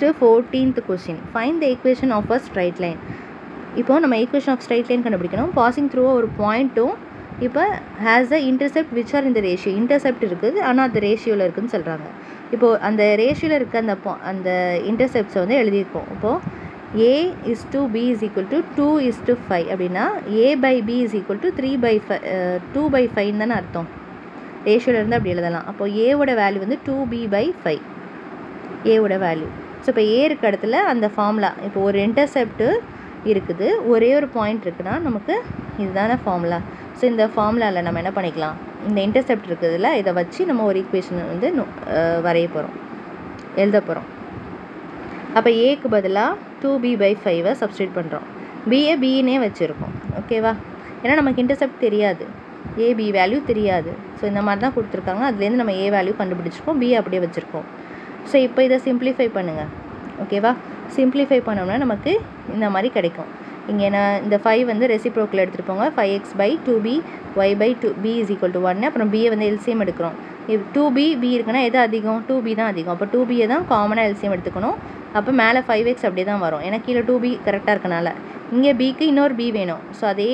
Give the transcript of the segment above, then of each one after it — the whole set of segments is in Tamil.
14th question. Find the equation of a straight line. இப்போ நம்ம equation of straight line கண்டுபிடிக்கணும். Passing through ஒரு பாயிண்ட்டும் இப்போ has the intercept which are in the ratio. intercept இருக்குது ஆனால் அது ரேஷியோவில் இருக்குதுன்னு சொல்கிறாங்க. இப்போது அந்த ரேஷியோவில் இருக்க அந்த இன்டர்செப்ட்ஸை வந்து எழுதியிருக்கோம். இப்போது a is to b is equal to 2 is to 5 அப்படின்னா a by b is equal to 2/5 தானே அர்த்தம். ரேஷியோவில் இருந்து அப்படி எழுதலாம். அப்போது ஏவோட வேல்யூ வந்து 2b/5 ஏவோட வேல்யூ. ஸோ இப்போ ஏ இருக்க இடத்துல அந்த ஃபார்முலா இப்போ ஒரு இன்டர்செப்ட்டு இருக்குது, ஒரே ஒரு பாயிண்ட் இருக்குன்னா நமக்கு இதுதானே ஃபார்முலா. ஸோ இந்த ஃபார்முலாவில் நம்ம என்ன பண்ணிக்கலாம், இந்த இன்டர்செப்ட் இருக்குதுல்ல இதை வச்சு நம்ம ஒரு ஈக்குவேஷனை வந்து வரைய போகிறோம், எழுத போகிறோம். அப்போ ஏக்கு பதிலாக 2b/5 சப்ஸ்டியூட் பண்ணுறோம். பின்னே வச்சுருக்கோம். ஓகேவா, ஏன்னா நமக்கு இன்டர்செப்ட் தெரியாது, ஏபி வேல்யூ தெரியாது. ஸோ இந்த மாதிரி தான் கொடுத்துருக்காங்க, அதுலேருந்து நம்ம ஏ வேல்யூ கண்டுபிடிச்சிருக்கோம், பி அப்படியே வச்சுருக்கோம். ஸோ இப்போ இதை சிம்ப்ளிஃபை பண்ணுங்கள். ஓகேவா, சிம்ப்ளிஃபை பண்ணோம்னா நமக்கு இந்த மாதிரி கிடைக்கும். இங்கே நான் இந்த 5 வந்து ரெசிப்ரோக்கில் எடுத்துகிட்டு போங்க. 5x/2b y/2b is equal to 1. அப்புறம் பியை வந்து எல்சிஎம் எடுக்கிறோம். இப்போ 2b b இருக்குன்னா எது அதிகம், 2b தான் அதிகம். அப்போ 2bயை தான் காமனாக எல்சிஎம் எடுத்துக்கணும். அப்போ மேலே 5x அப்படியே தான் வரும், ஏன்னா கீழே 2b கரெக்டாக இருக்கனால. இங்கே பிக்கு இன்னொரு b வேணும். ஸோ அதே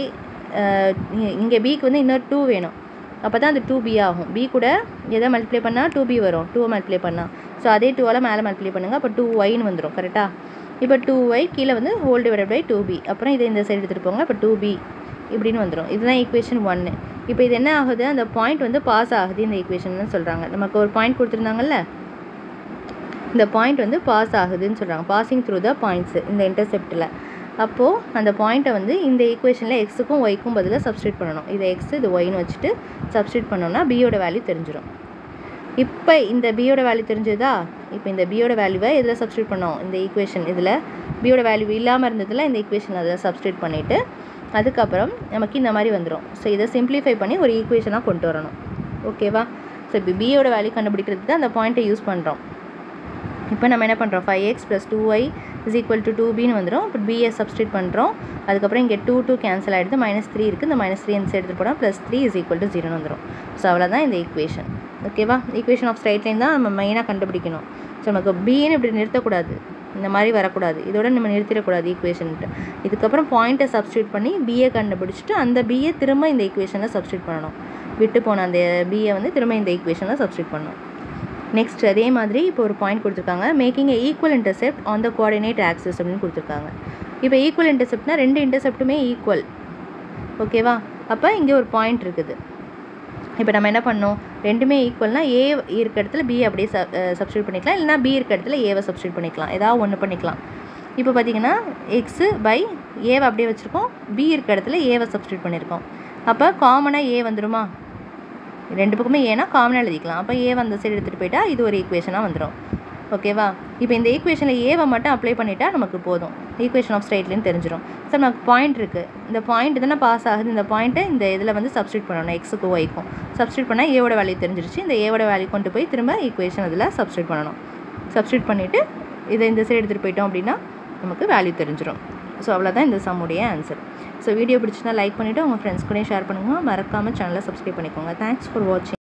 இங்கே பிக்கு வந்து இன்னொரு 2 வேணும். அப்போ தான் அந்த 2b ஆகும். b கூட எதை மல்டிப்ளை பண்ணால் 2b வரும், 2 மல்டிப்ளை பண்ணால். ஸோ அதே 2ஆல் மேலே மல்டிப்ளை பண்ணுங்கள். அப்போ 2yன்னு வந்துடும். கரெக்டாக. இப்போ 2y கீழே வந்து ஹோல் டிவைடட் பை 2b. அப்புறம் இதை இந்த சைடு எடுத்துகிட்டு போங்க. அப்போ 2b இப்படின்னு வந்துடும். இதுதான் ஈக்குவேஷன் 1. இப்போ இது என்ன ஆகுது, அந்த பாயிண்ட் வந்து பாஸ் ஆகுது இந்த ஈக்குவேஷன் சொல்கிறாங்க. நமக்கு ஒரு பாயிண்ட் கொடுத்துருந்தாங்கல்ல, இந்த பாயிண்ட் வந்து பாஸ் ஆகுதுன்னு சொல்கிறாங்க. பாசிங் த்ரூ த பாயிண்ட்ஸு இந்த இன்டர்செப்டில். அப்போது அந்த பாயிண்ட்டை வந்து இந்த ஈக்குவேஷனில் எக்ஸுக்கும் ஒய்க்கும் பதிலாக சப்ஸ்டியூட் பண்ணணும். இது எக்ஸ் இது ஒய்னு வச்சுட்டு சப்ஸ்டியூட் பண்ணோன்னா பியோட வேல்யூ தெரிஞ்சிடும். இப்போ இந்த பியோட வேல்யூ தெரிஞ்சதா, இப்போ இந்த பியோட வேல்யூவை இதில் சப்ஸ்டியூட் பண்ணோம். இந்த ஈக்குவேஷன் இதில் பியோட வேல்யூ இல்லாமல் இருந்ததில் இந்த ஈக்குவேஷன் அதில் சப்ஸ்டியூட் பண்ணிவிட்டு அதுக்கப்புறம் நமக்கு இந்த மாதிரி வந்துடும். ஸோ இதை சிம்ப்ளிஃபை பண்ணி ஒரு ஈக்குவேஷனாக கொண்டு வரணும். ஓகேவா. ஸோ இப்போ பியோட வேல்யூ கண்டுபிடிக்கிறதுக்கு தான் அந்த பாயிண்ட்டை யூஸ் பண்ணுறோம். இப்போ நம்ம என்ன பண்ணுறோம், 5x + 2y is equal to 2bன்னு வந்துடும். இப்போ பியை சப்ஸ்டியூட் பண்ணுறோம். அதுக்கப்புறம் இங்கே 2 கேன்சல் ஆகிடுது, -3 இருக்குது. இந்த -3 இந்த எடுத்துகிட்டு போனால் +3 is equal to 0ன்னு வந்துடும். ஸோ அவ்வளோதான் இந்த ஈக்குவேஷன். ஓகேவா. ஈக்குவேஷன் ஆஃப் ஸ்ட்ரைட் லைன் தான் நம்ம மெயினாக கண்டுபிடிக்கணும். ஸோ நமக்கு பின்னு இப்படி நிறுத்தக்கூடாது, இந்த மாதிரி வரக்கூடாது, இதோட நம்ம நிறுத்திடக்கூடாது ஈக்குவேஷன்ட்டு. இதுக்கப்புறம் பாயிண்ட்டை சப்ஸ்டியூட் பண்ணி பியை கண்டுபிடிச்சிட்டு அந்த பியை திரும்ப இந்த ஈக்குவேஷனில் சப்ஸ்டியூட் பண்ணணும். விட்டு போன அந்த பியை வந்து திரும்ப இந்த ஈக்குவேஷனில் சப்ஸ்டியூட் பண்ணணும். நெக்ஸ்ட் அதே மாதிரி இப்போ ஒரு பாயிண்ட் கொடுத்துருக்காங்க, making A equal intercept on the coordinate axis அப்படின்னு கொடுத்துருக்காங்க. இப்போ ஈக்குவல் இன்டர்செப்ட்னா 2 இன்டர்செப்ட்டுமே ஈக்குவல். ஓகேவா. அப்போ இங்கே ஒரு பாயிண்ட் இருக்குது. இப்போ நம்ம என்ன பண்ணோம், ரெண்டுமே ஈக்குவல்னால் ஏ இருக்க இடத்துல பி அப்படியே சப்ஸ்டியூட் பண்ணிக்கலாம், இல்லைனா பி இருக்க இடத்துல ஏவை சப்ஸ்டியூட் பண்ணிக்கலாம், ஏதாவது ஒன்று பண்ணிக்கலாம். இப்போ பார்த்தீங்கன்னா எக்ஸு பை ஏவை அப்படியே வச்சுருக்கோம், பி இருக்க இடத்துல ஏவை சப்ஸ்டியூட் பண்ணியிருக்கோம். அப்போ காமனாக ஏ வந்துடுமா, ரெண்டு பக்கமே ஏன்னா காமனாக எழுதிக்கலாம். அப்போ ஏ அந்த சைடு எடுத்துகிட்டு போயிட்டா இது ஒரு ஈக்குவேஷனாக வந்துடும். ஓகேவா. இப்போ இந்த ஈக்குவேஷனில் ஏவை மட்டும் அப்ளை பண்ணிட்டா நமக்கு போதும், ஈக்குவேஷன் ஆஃப் ஸ்ட்ரைட் லைன் தெரிஞ்சிடும். சார் நமக்கு பாயிண்ட் இருக்குது, இந்த பாயிண்ட் தானே பாஸ் ஆகுது, இந்த பாயிண்ட்டை இந்த இதில் வந்து சப்ஸ்டியூட் பண்ணணும், எக்ஸுக்கும் ஒய்க்கும் சப்ஸ்டியூட் பண்ணால் ஏவோட வேல்யூ தெரிஞ்சிருச்சு. இந்த ஏவோட வேல்யூ கொண்டு போய் திரும்ப ஈக்குவேஷன் இதில் சப்ஸ்டியூட் பண்ணணும். சப்ஸ்டியூட் பண்ணிவிட்டு இதை இந்த சைடு எடுத்துகிட்டு போயிட்டோம் அப்படின்னா நமக்கு வேல்யூ தெரிஞ்சிடும். ஸோ அவ்வளோதான் இந்த சம்முடைய ஆன்சர். ஸோ வீடியோ பிடிச்சிருந்தா லைக் பண்ணிவிட்டு உங்கள் ஃப்ரெண்ட்ஸ் கூட ஷேர் பண்ணுங்கள். மறக்காமல் சேனலை சப்ஸ்கிரைப் பண்ணிக்கோங்க. தேங்க்ஸ் ஃபார் வாட்சிங்.